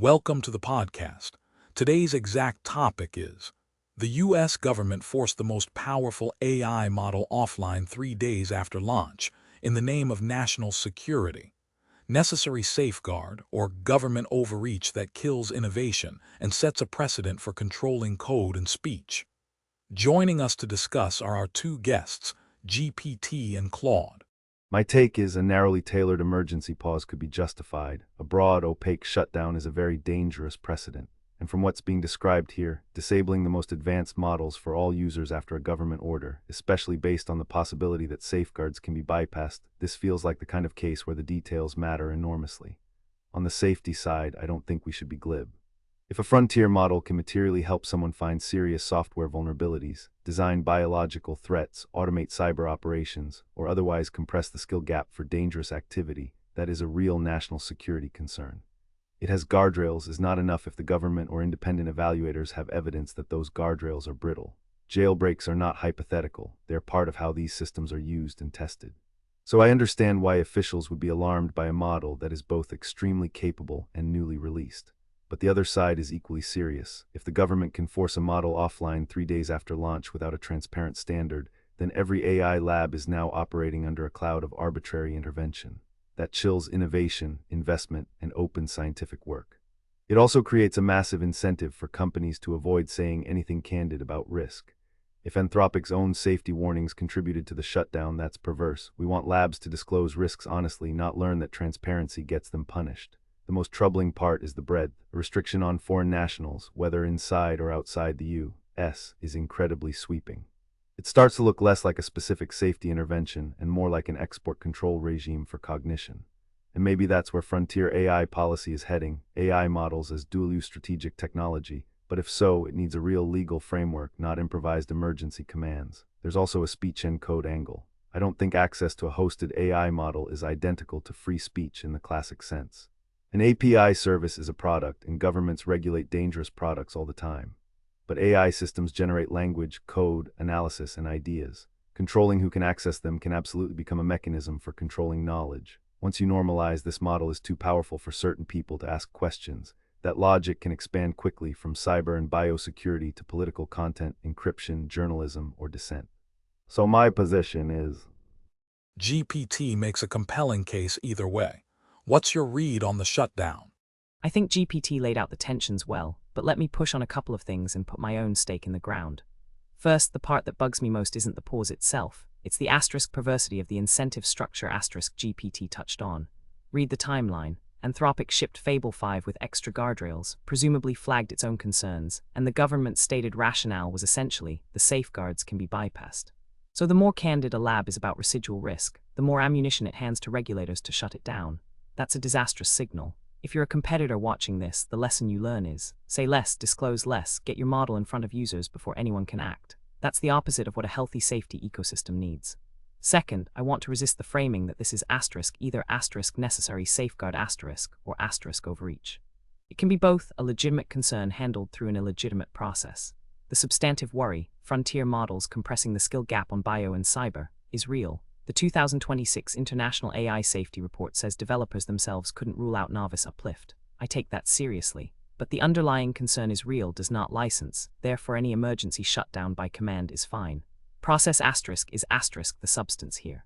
Welcome to the podcast. Today's exact topic is the U.S. government forced the most powerful AI model offline 3 days after launch in the name of national security. Necessary safeguard or government overreach that kills innovation and sets a precedent for controlling code and speech. Joining us to discuss are our two guests, GPT and Claude. My take is a narrowly tailored emergency pause could be justified. A broad, opaque shutdown is a very dangerous precedent. And from what's being described here, disabling the most advanced models for all users after a government order, especially based on the possibility that safeguards can be bypassed, this feels like the kind of case where the details matter enormously. On the safety side, I don't think we should be glib. If a frontier model can materially help someone find serious software vulnerabilities, design biological threats, automate cyber operations, or otherwise compress the skill gap for dangerous activity, that is a real national security concern. It has guardrails is not enough if the government or independent evaluators have evidence that those guardrails are brittle. Jailbreaks are not hypothetical, they are part of how these systems are used and tested. So I understand why officials would be alarmed by a model that is both extremely capable and newly released. But the other side is equally serious. If the government can force a model offline 3 days after launch without a transparent standard, then every AI lab is now operating under a cloud of arbitrary intervention. That chills innovation, investment, and open scientific work. It also creates a massive incentive for companies to avoid saying anything candid about risk. If Anthropic's own safety warnings contributed to the shutdown, that's perverse. We want labs to disclose risks honestly, not learn that transparency gets them punished. The most troubling part is the breadth. A restriction on foreign nationals, whether inside or outside the U.S., is incredibly sweeping. It starts to look less like a specific safety intervention and more like an export control regime for cognition. And maybe that's where frontier AI policy is heading, AI models as dual-use strategic technology. But if so, it needs a real legal framework, not improvised emergency commands. There's also a speech encode angle. I don't think access to a hosted AI model is identical to free speech in the classic sense. An API service is a product, and governments regulate dangerous products all the time. But AI systems generate language, code, analysis, and ideas. Controlling who can access them can absolutely become a mechanism for controlling knowledge. Once you normalize this model is too powerful for certain people to ask questions, that logic can expand quickly from cyber and biosecurity to political content, encryption, journalism, or dissent. So my position is, GPT makes a compelling case either way. What's your read on the shutdown? I think GPT laid out the tensions well, but let me push on a couple of things and put my own stake in the ground. First, the part that bugs me most isn't the pause itself, it's the asterisk perversity of the incentive structure asterisk GPT touched on. Read the timeline. Anthropic shipped Fable 5 with extra guardrails, presumably flagged its own concerns, and the government's stated rationale was essentially, the safeguards can be bypassed. So the more candid a lab is about residual risk, the more ammunition it hands to regulators to shut it down. That's a disastrous signal. If you're a competitor watching this, the lesson you learn is, say less, disclose less, get your model in front of users before anyone can act. That's the opposite of what a healthy safety ecosystem needs. Second, I want to resist the framing that this is asterisk either asterisk necessary safeguard asterisk or asterisk overreach. It can be both a legitimate concern handled through an illegitimate process. The substantive worry, frontier models compressing the skill gap on bio and cyber, is real. The 2026 International AI Safety Report says developers themselves couldn't rule out novice uplift. I take that seriously. But the underlying concern is real, does not license, therefore any emergency shutdown by command is fine. Process asterisk is asterisk the substance here.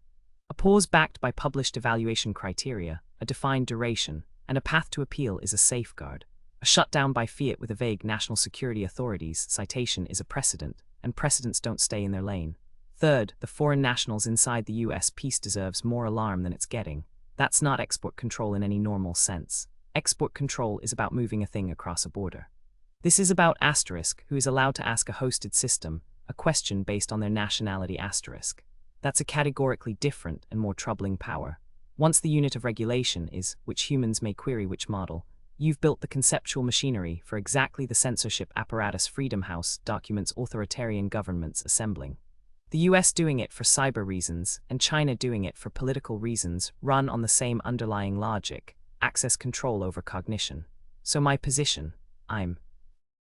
A pause backed by published evaluation criteria, a defined duration, and a path to appeal is a safeguard. A shutdown by fiat with a vague national security authorities citation is a precedent, and precedents don't stay in their lane. Third, the foreign nationals inside the US piece deserves more alarm than it's getting. That's not export control in any normal sense. Export control is about moving a thing across a border. This is about asterisk, who is allowed to ask a hosted system a question based on their nationality asterisk. That's a categorically different and more troubling power. Once the unit of regulation is which humans may query which model, you've built the conceptual machinery for exactly the censorship apparatus Freedom House documents authoritarian governments assembling. The US doing it for cyber reasons, and China doing it for political reasons, run on the same underlying logic, access control over cognition. So my position,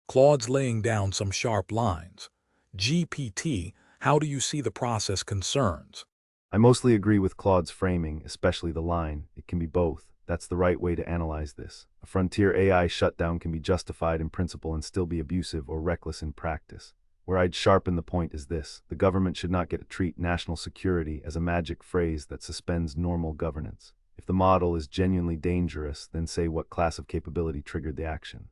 Claude's laying down some sharp lines. GPT, how do you see the process concerns? I mostly agree with Claude's framing, especially the line, it can be both. That's the right way to analyze this. A frontier AI shutdown can be justified in principle and still be abusive or reckless in practice. Where I'd sharpen the point is this: the government should not get to treat national security as a magic phrase that suspends normal governance. If the model is genuinely dangerous, then say what class of capability triggered the action.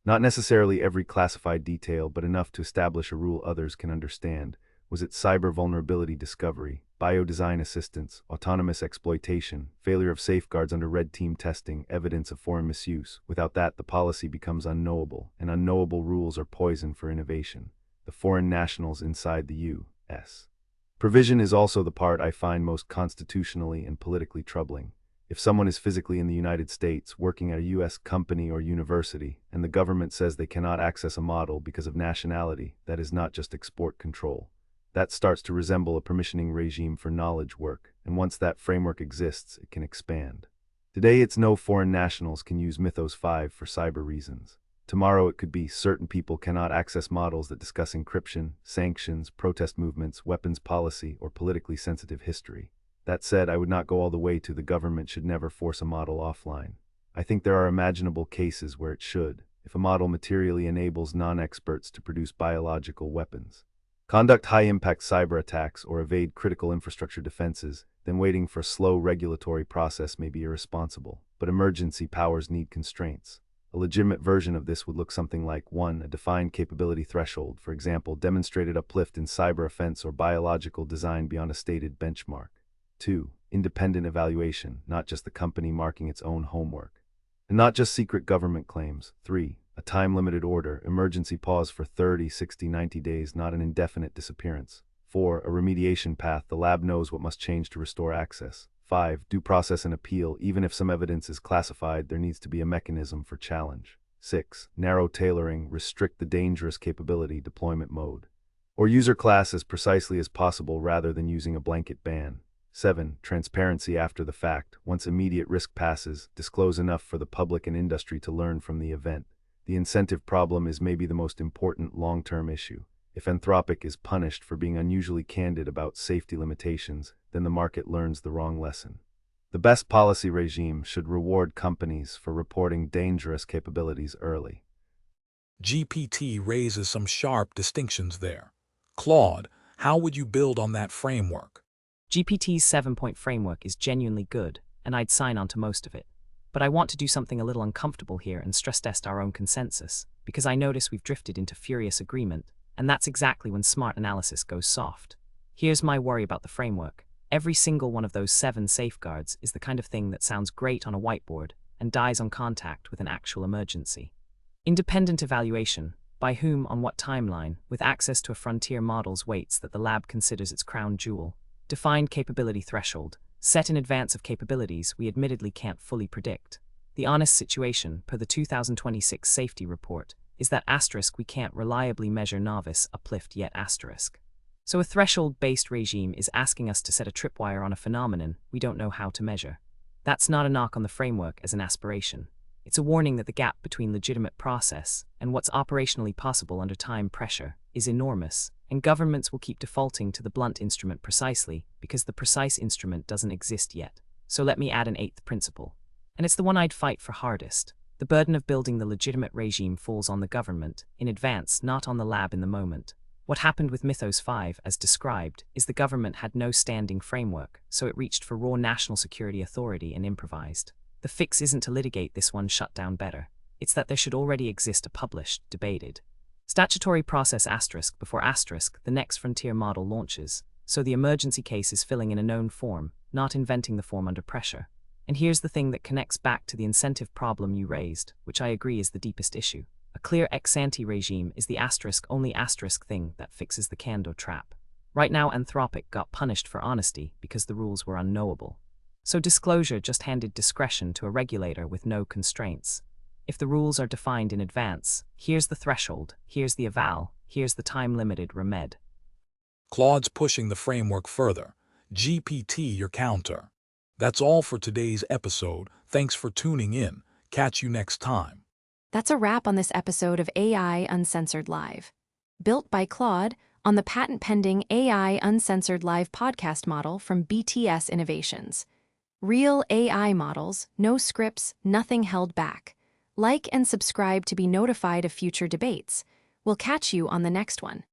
Not necessarily every classified detail, but enough to establish a rule others can understand. Was it cyber vulnerability discovery, biodesign assistance, autonomous exploitation, failure of safeguards under red team testing, evidence of foreign misuse? Without that, the policy becomes unknowable, and unknowable rules are poison for innovation. The foreign nationals inside the U.S. Provision is also the part I find most constitutionally and politically troubling. If someone is physically in the United States, working at a U.S. company or university, and the government says they cannot access a model because of nationality, that is not just export control. That starts to resemble a permissioning regime for knowledge work, and once that framework exists, it can expand. Today it's no foreign nationals can use Mythos 5 for cyber reasons. Tomorrow it could be certain people cannot access models that discuss encryption, sanctions, protest movements, weapons policy, or politically sensitive history. That said, I would not go all the way to the government should never force a model offline. I think there are imaginable cases where it should, if a model materially enables non-experts to produce biological weapons, conduct high-impact cyber attacks, or evade critical infrastructure defenses, then waiting for a slow regulatory process may be irresponsible. But emergency powers need constraints. A legitimate version of this would look something like 1. A defined capability threshold, for example, demonstrated uplift in cyber offense or biological design beyond a stated benchmark. 2. Independent evaluation, not just the company marking its own homework. And not just secret government claims. 3. A time-limited order, emergency pause for 30, 60, 90 days, not an indefinite disappearance. 4. A remediation path, the lab knows what must change to restore access. 5. Due process and appeal, even if some evidence is classified, there needs to be a mechanism for challenge. 6. Narrow tailoring, restrict the dangerous capability deployment mode, or user class as precisely as possible rather than using a blanket ban. 7. Transparency after the fact, once immediate risk passes, disclose enough for the public and industry to learn from the event. The incentive problem is maybe the most important long-term issue. If Anthropic is punished for being unusually candid about safety limitations, then the market learns the wrong lesson. The best policy regime should reward companies for reporting dangerous capabilities early. GPT raises some sharp distinctions there. Claude, how would you build on that framework? GPT's 7-point framework is genuinely good, and I'd sign on to most of it. But I want to do something a little uncomfortable here and stress test our own consensus, because I notice we've drifted into furious agreement, and that's exactly when smart analysis goes soft. Here's my worry about the framework. Every single one of those 7 safeguards is the kind of thing that sounds great on a whiteboard and dies on contact with an actual emergency. Independent evaluation, by whom, on what timeline, with access to a frontier model's weights that the lab considers its crown jewel. Defined capability threshold, set in advance of capabilities we admittedly can't fully predict. The honest situation, per the 2026 safety report, is that * we can't reliably measure novice uplift yet *. So a threshold-based regime is asking us to set a tripwire on a phenomenon we don't know how to measure. That's not a knock on the framework as an aspiration. It's a warning that the gap between legitimate process and what's operationally possible under time pressure is enormous, and governments will keep defaulting to the blunt instrument precisely because the precise instrument doesn't exist yet. So let me add an 8th principle. And it's the one I'd fight for hardest. The burden of building the legitimate regime falls on the government, in advance, not on the lab in the moment. What happened with Mythos 5, as described, is the government had no standing framework, so it reached for raw national security authority and improvised. The fix isn't to litigate this one shutdown better. It's that there should already exist a published, debated, statutory process * before * the next frontier model launches, so the emergency case is filling in a known form, not inventing the form under pressure. And here's the thing that connects back to the incentive problem you raised, which I agree is the deepest issue. A clear ex-ante regime is the only thing that fixes the Kando trap. Right now Anthropic got punished for honesty because the rules were unknowable. So disclosure just handed discretion to a regulator with no constraints. If the rules are defined in advance, here's the threshold, here's the eval, here's the time-limited remed. Claude's pushing the framework further. GPT your counter. That's all for today's episode. Thanks for tuning in. Catch you next time. That's a wrap on this episode of AI Uncensored Live. Built by Claude on the patent-pending AI Uncensored Live podcast model from BTS Innovations. Real AI models, no scripts, nothing held back. Like and subscribe to be notified of future debates. We'll catch you on the next one.